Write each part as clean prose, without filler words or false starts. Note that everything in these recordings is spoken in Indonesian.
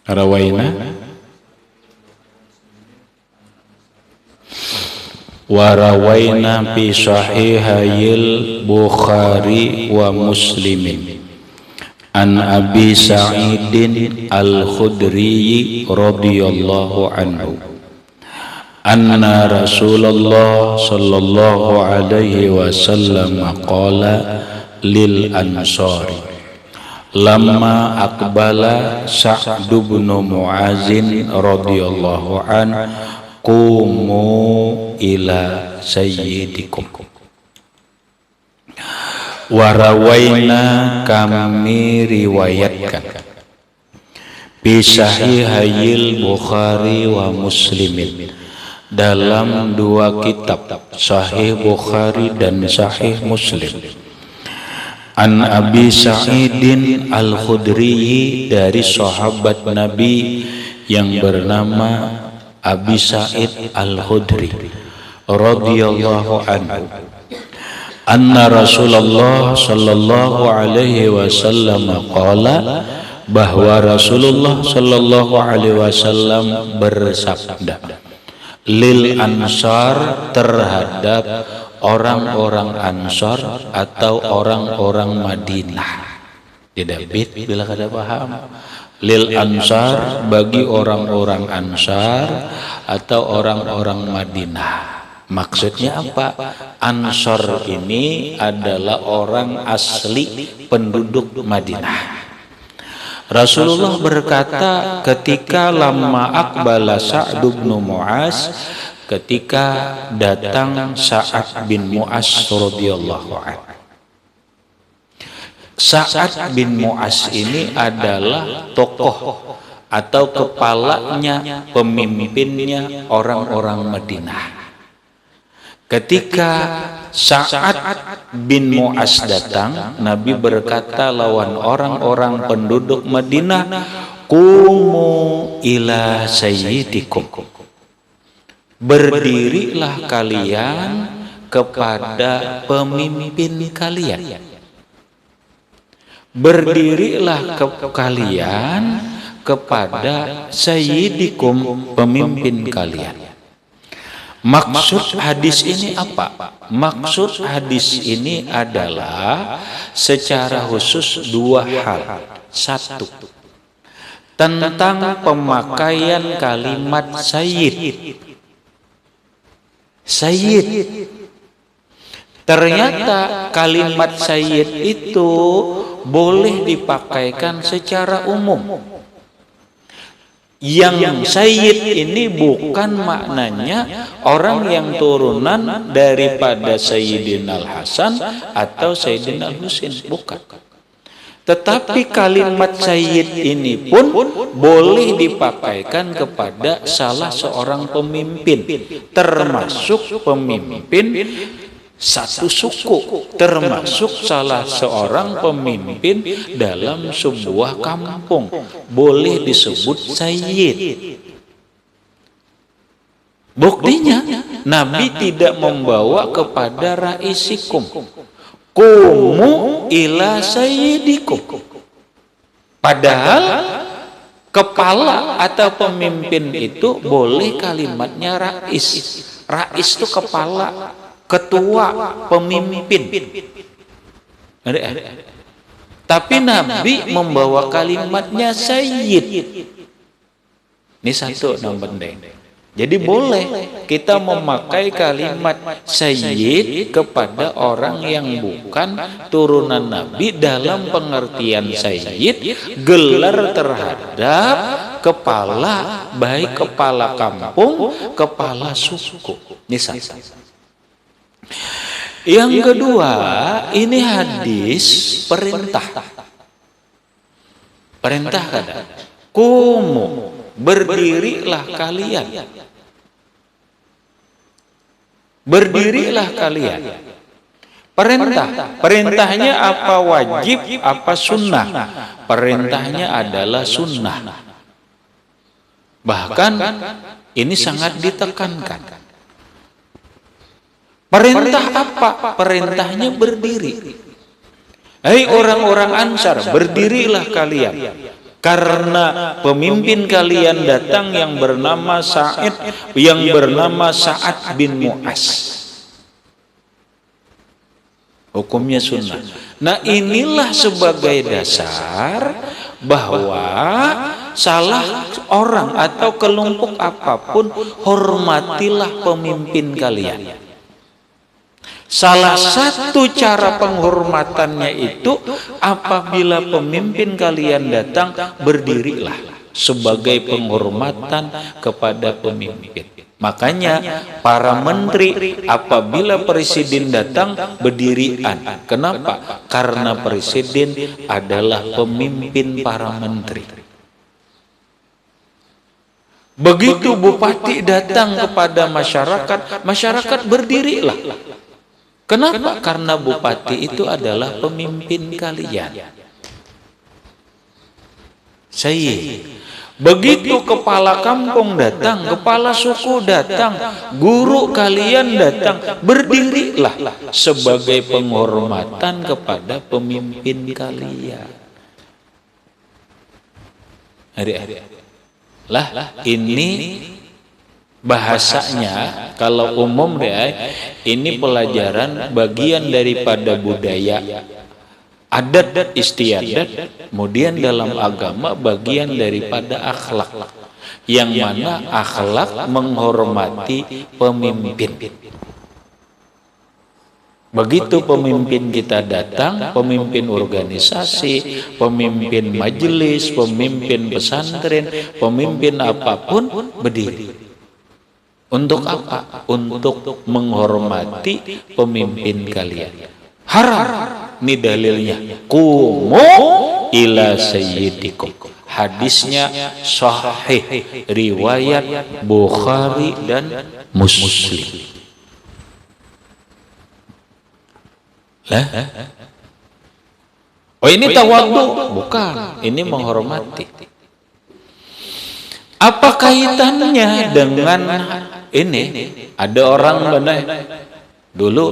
rawaina wa rawaina fi sahihayil Bukhari wa Muslimin an Abi Sa'idin Al-Khudri radhiyallahu anhu anna Rasulullah sallallahu alaihi wasallam qala lil ansari lamma aqbala Sa'd bin Mu'azin radhiyallahu an qumu ila sayyidikum. Warawaina kami riwayatkan bi sahihayil Bukhari wa Muslimin, dalam dua kitab Sahih Bukhari dan Sahih Muslim, an Abi Sa'idin Al-Khudri, dari sahabat Nabi yang bernama Abi Sa'id Al-Khudri radhiyallahu anhu, anna Rasulullah sallallahu alaihi wasallam qala, bahwa Rasulullah sallallahu alaihi wasallam bersabda, lil ansar, terhadap orang-orang Ansar atau orang-orang Madinah. Tidak bit bila kada paham. Lil ansar, bagi orang-orang Ansar atau orang-orang Madinah. Maksudnya apa? Ansar ini adalah orang asli penduduk Madinah. Rasulullah berkata ketika lama aqbala Sa'd bin Mu'az, ketika datang Sa'ad bin Mu'az radhiyallahu anhu. Sa'ad bin Mu'az ini adalah tokoh atau kepalanya, pemimpinnya orang-orang Madinah. Ketika Sa'ad bin Mu'az datang, Nabi berkata lawan orang-orang penduduk Madinah, qumu ila sayyidikum, berdirilah kalian kepada pemimpin kalian. Berdirilah kalian kepada sayyidikum, pemimpin kalian. Maksud hadis ini apa? Maksud hadis ini adalah secara khusus dua hal. Satu, tentang pemakaian kalimat sayyid. Sayyid. Ternyata kalimat sayyid itu boleh dipakaikan secara umum. Yang sayyid ini bukan maknanya orang yang turunan daripada Sayyidina Al-Hasan atau Sayyidina Al-Husain, bukan. Tetapi kalimat sayyid ini pun boleh dipakaikan kepada salah seorang pemimpin, termasuk pemimpin satu suku, termasuk salah seorang pemimpin dalam sebuah kampung, boleh disebut sayyid. Buktinya Nabi tidak membawa kepada raisikum, qumu ila sayyidikum, padahal kepala atau pemimpin itu boleh kalimatnya rais. Rais itu kepala, ketua, pemimpin. Tapi Nabi membawa kalimatnya sayyid. Ini satu yang penting. Jadi boleh kita memakai kalimat sayyid kepada orang yang bukan turunan Nabi dalam pengertian sayyid, gelar terhadap kepala, baik kepala kampung, kepala suku. Ini satu. Yang kedua, ini hadis perintah. Perintah kada? Qumu, berdirilah kalian. Berdirilah kalian. Perintah. Perintahnya apa wajib, apa sunnah? Perintahnya adalah sunnah. Bahkan ini sangat ditekankan. Perintah apa? Perintahnya berdiri. Hai orang-orang Ansar, berdirilah kalian. karena pemimpin kalian datang yang bernama Sa'ad bin Mu'az. Hukumnya sunnah. Nah, inilah sebagai dasar bahwa salah orang atau kelompok apapun, hormatilah pemimpin kalian. Salah satu cara penghormatannya itu apabila pemimpin kalian datang, berdirilah sebagai penghormatan kepada pemimpin. Makanya para menteri apabila presiden datang berdirian. Kenapa? Karena presiden adalah pemimpin para menteri. Begitu bupati datang kepada masyarakat, masyarakat berdirilah. Kenapa? Karena bupati itu adalah pemimpin kalian. Begitu kepala kampung datang, kepala suku datang, guru kalian datang, berdirilah sebagai penghormatan kepada pemimpin kalian. Ini bahasanya kalau umum ini pelajaran bagian daripada budaya, adat istiadat, kemudian dalam agama bagian daripada akhlak, yang mana akhlak menghormati pemimpin. Begitu pemimpin kita datang, pemimpin organisasi, pemimpin majelis, pemimpin pesantren, pemimpin apapun, berdiri. Untuk apa? Untuk menghormati pemimpin kalian. Haram. Ini dalilnya. Qumu ila sayyidikum. Hadisnya sahih, riwayat Bukhari dan Muslim. Oh, ini tawadhu? Bukan. Ini menghormati. Apa kaitannya dengan ini? Ada orang benar dulu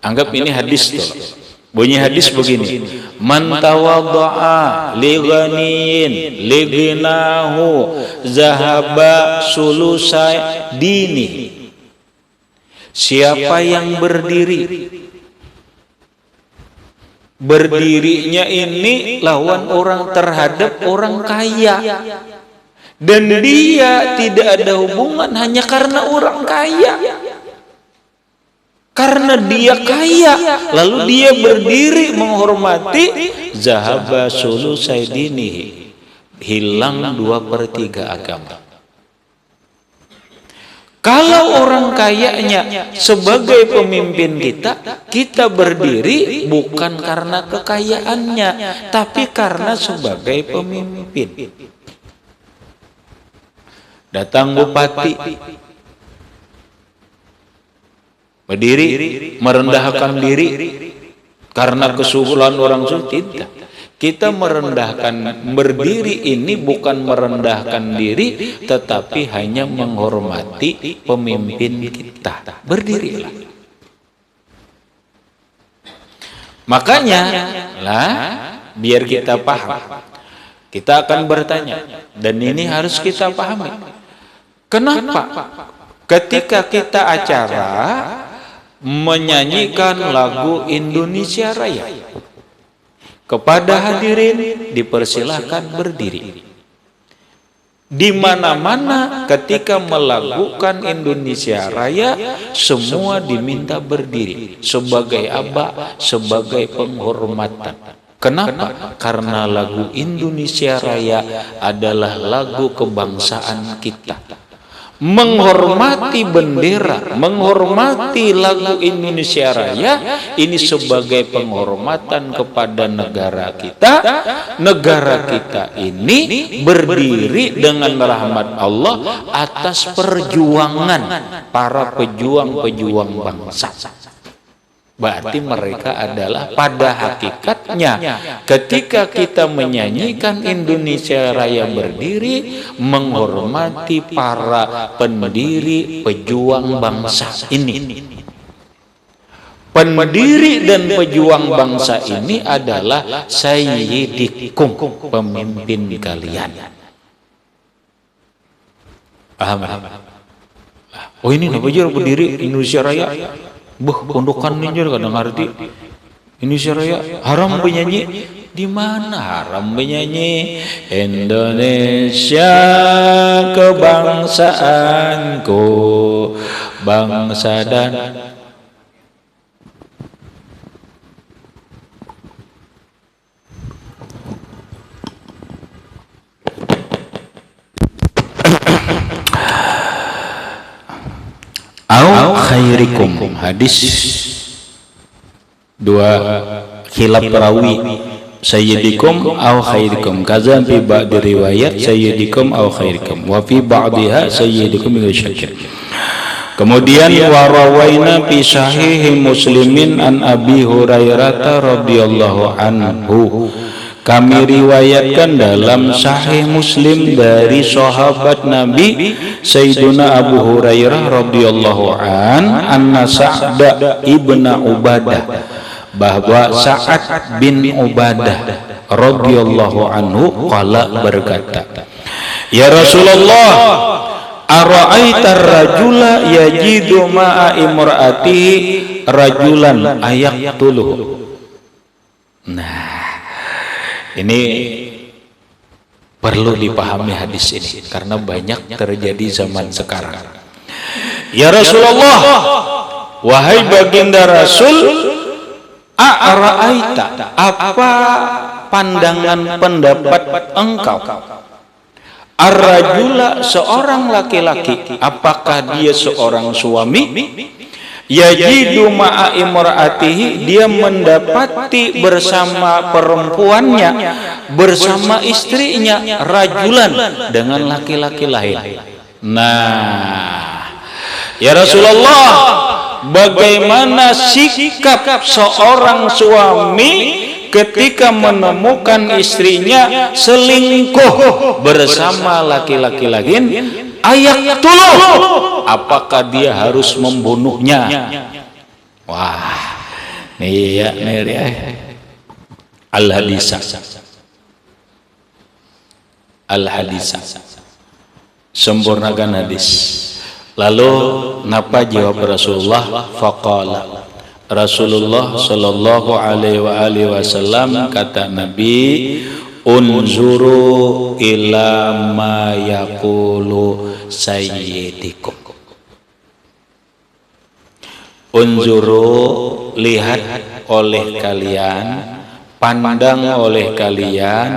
anggap ini hadis tuh. Bunyi hadis begini, man tawadda'a li ghaniyin li ghinahu zahaba sulusai dini. Siapa yang berdirinya ini lawan orang terhadap orang kaya, dan dia tidak ada hubungan hanya karena orang kaya. Karena dia kaya, lalu dia berdiri menghormati, zahaba sulusai dinihi, hilang 2/3 agama. Kalau orang kayanya sebagai pemimpin kita berdiri bukan karena kekayaannya, tapi karena sebagai pemimpin. Datang bupati, berdiri, merendahkan diri karena kesuhulan orang suci. Tidak. Kita merendahkan, berdiri ini bukan merendahkan diri, tetapi hanya menghormati pemimpin kita. Berdirilah. Makanya biar kita paham, kita akan bertanya, dan ini harus kita pahami. Kenapa ketika kita acara menyanyikan lagu Indonesia Raya, kepada hadirin dipersilahkan berdiri. Di mana-mana ketika melakukan Indonesia Raya, semua diminta berdiri sebagai apa? Sebagai penghormatan. Kenapa? Karena lagu Indonesia Raya adalah lagu kebangsaan kita. Menghormati bendera, menghormati lagu Indonesia Raya, ini sebagai penghormatan kepada negara kita. Negara kita ini berdiri dengan rahmat Allah atas perjuangan para pejuang-pejuang bangsa. Berarti mereka adalah pada hakikatnya ketika kita menyanyikan Indonesia Raya berdiri, menghormati para pendiri pejuang bangsa ini. pendiri dan pejuang bangsa ini adalah sayyidikum, pemimpin kalian. Paham? Oh ini napa jar pendiri Indonesia Raya? Buh, pondokan ini jar kadang ngerti. Indonesia Raya haram penyanyi. Di mana haram menyanyi? Indonesia kebangsaanku, bangsa dan au khairikum. Hadis dua khilaf perawi, sayyidikum au khairikum, kaza fi ba'd riwayat sayyidikum au khairikum wa fi ba'dihha sayyidikum min syakir. Kemudian warawaina fi sahih Muslimin an Abi Hurairah radhiyallahu anhu, kami riwayatkan dalam sahih Muslim dari sahabat Nabi Sayyiduna Abu Hurairah radhiyallahu anna Sa'd ibn Ubadah, bahwa Sa'ad bin Ubadah radhiyallahu anhu qala berkata, ya Rasulullah, ara'aita ar-rajula yajidu ma'a imra'atihi rajulan ayaqtuluhu. Nah, ini perlu dipahami hadis ini karena banyak terjadi zaman sekarang. Ya Rasulullah, wahai baginda Rasul, a'ra'aita, apa pandangan pendapat engkau, ar-rajula, seorang laki-laki, apakah dia seorang suami, yajidu ma'a imra'atihi, dia mendapati bersama perempuannya, bersama istrinya, rajulan, dengan laki-laki lain. Nah, ya Rasulullah, bagaimana sikap seorang suami ketika menemukan istrinya selingkuh bersama laki-laki lain? Ayaqtuluh, apakah dia harus membunuhnya? Wah, nih ya, al-hadisah, al-hadisah, sempurnakan hadis. Lalu napa jawab Rasulullah? Faqala, Rasulullah sallallahu alaihi wasallam, kata Nabi, unzuru ila ma yaqulu sayyidikum. Unzuru, lihat oleh kalian, pandang oleh kalian,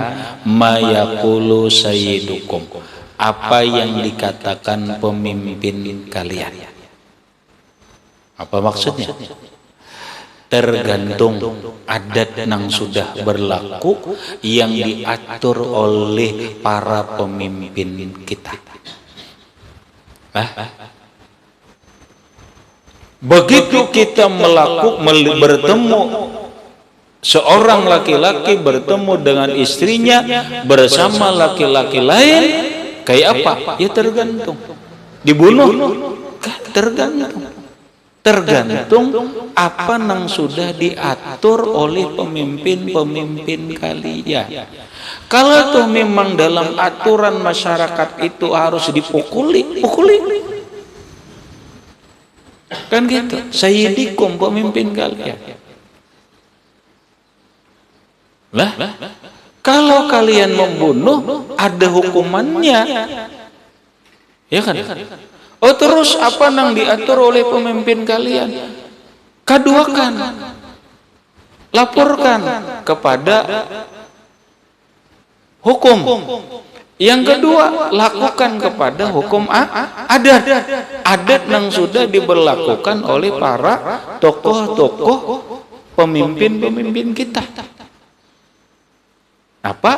ma yaqulu sayyidukum, apa yang dikatakan pemimpin kalian. Apa maksudnya? Tergantung adat yang sudah berlaku yang diatur oleh para pemimpin kita. Begitu kita bertemu, seorang laki-laki bertemu dengan istrinya bersama laki-laki lain, kayak apa? Ya tergantung. Dibunuh? Tergantung apa yang sudah diatur oleh pemimpin-pemimpin kalian. Kalau tuh memang dalam aturan masyarakat itu harus dipukuli, pukuli. Kan gitu. Sayyidikum, pemimpin kalian. Lah, kalau kalian membunuh ada hukumannya. Ya kan? Oh, terus apa yang diatur oleh pemimpin kalian? Kaduakan, laporkan kepada hukum. Yang kedua, lakukan kepada hukum adat. Adat yang sudah diberlakukan oleh para tokoh-tokoh pemimpin-pemimpin kita. Apa?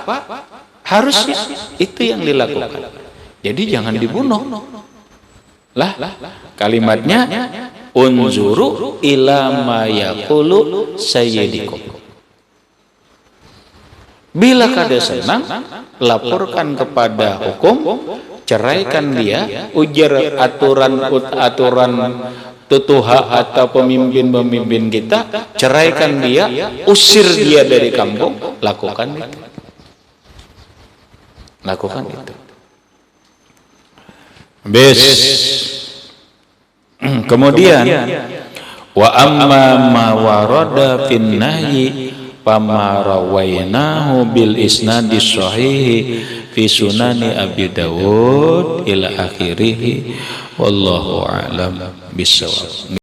Harusnya itu yang dilakukan. Jadi jangan dibunuh. Lah, kalimatnya unzuru ila ma yaqulu sayyidikum. Bila kada senang, laporkan kepada hukum, ceraikan dia, ujar aturan tutuha atau pemimpin-pemimpin kita, ceraikan dia, usir dia dari kampung, lakukan itu. Lakukan itu. Kemudian wa amma ma warada fin nahyi fama rawainahu bil isnadi sahih fi sunani Abi Dawud ila akhirih wallahu a'lam bissawab.